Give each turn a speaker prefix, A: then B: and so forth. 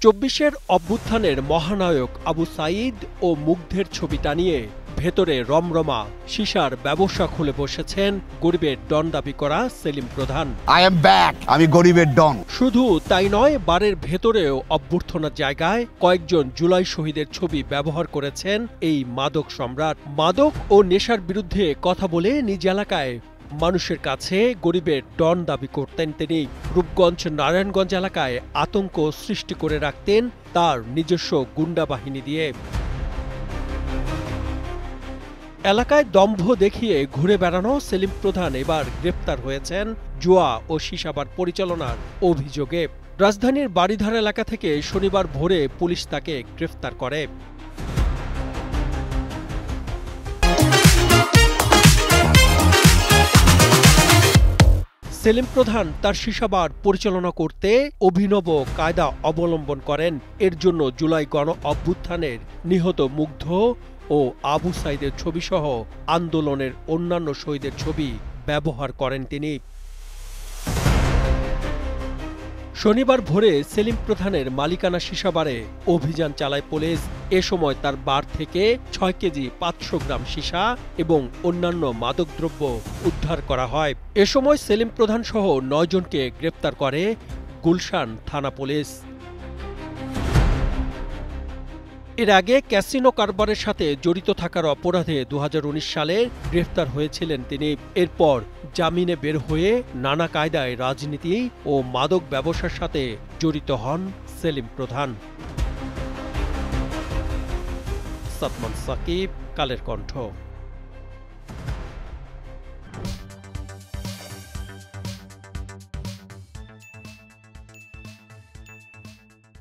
A: চব্বিশের অভ্যুত্থানের মহানায়ক আবু সাঈদ ও মুগ্ধের ছবি টানিয়ে ভেতরে রমরমা সিসার ব্যবসা খুলে বসেছেন গরিবের ডন দাবি করা সেলিম প্রধান।
B: আমি গরিবের ডন।
A: শুধু তাই নয়, বারের ভেতরেও অভ্যর্থনার জায়গায় কয়েকজন জুলাই শহীদের ছবি ব্যবহার করেছেন এই মাদক সম্রাট। মাদক ও নেশার বিরুদ্ধে কথা বলে নিজ এলাকায় মানুষের কাছে গরিবের ডন দাবি করতেন তিনি। রূপগঞ্জ নারায়ণগঞ্জ এলাকায় আতঙ্ক সৃষ্টি করে রাখতেন তার নিজস্ব গুন্ডা বাহিনী দিয়ে। এলাকায় দম্ভ দেখিয়ে ঘুরে বেড়ানো সেলিম প্রধান এবার গ্রেপ্তার হয়েছেন জুয়া ও সিসাবার পরিচালনার অভিযোগে। রাজধানীর বাড়িধারা এলাকা থেকে শনিবার ভোরে পুলিশ তাকে গ্রেফতার করে। সেলিম প্রধান তার সিসাবার পরিচালনা করতে অভিনব কায়দা অবলম্বন করেন। এর জন্য জুলাই গণ অভ্যুত্থানের নিহত মুগ্ধ ও আবু সাঈদের ছবিসহ আন্দোলনের অন্যান্য শহীদের ছবি ব্যবহার করেন তিনি। শনিবার ভোরে সেলিম প্রধানের মালিকানা সিসাবারে অভিযান চালায় পুলিশ। এ সময় তার বার থেকে ৬ কেজি ৫০০ গ্রাম সিসা এবং অন্যান্য মাদকদ্রব্য উদ্ধার করা হয়। এ সময় সেলিম প্রধান সহ ৯ জনকে গ্রেপ্তার করে গুলশান থানা পুলিশ। এর আগে ক্যাসিনো কারবারের সাথে জড়িত থাকার অপরাধে ২০১৯ সালে গ্রেফতার হয়েছিলেন তিনি। এরপর জামিনে বের হয়ে নানা কায়দায় রাজনীতি ও মাদক ব্যবসার সাথে জড়িত হন সেলিম প্রধান। সাদমান সাকিব, কালের কণ্ঠ।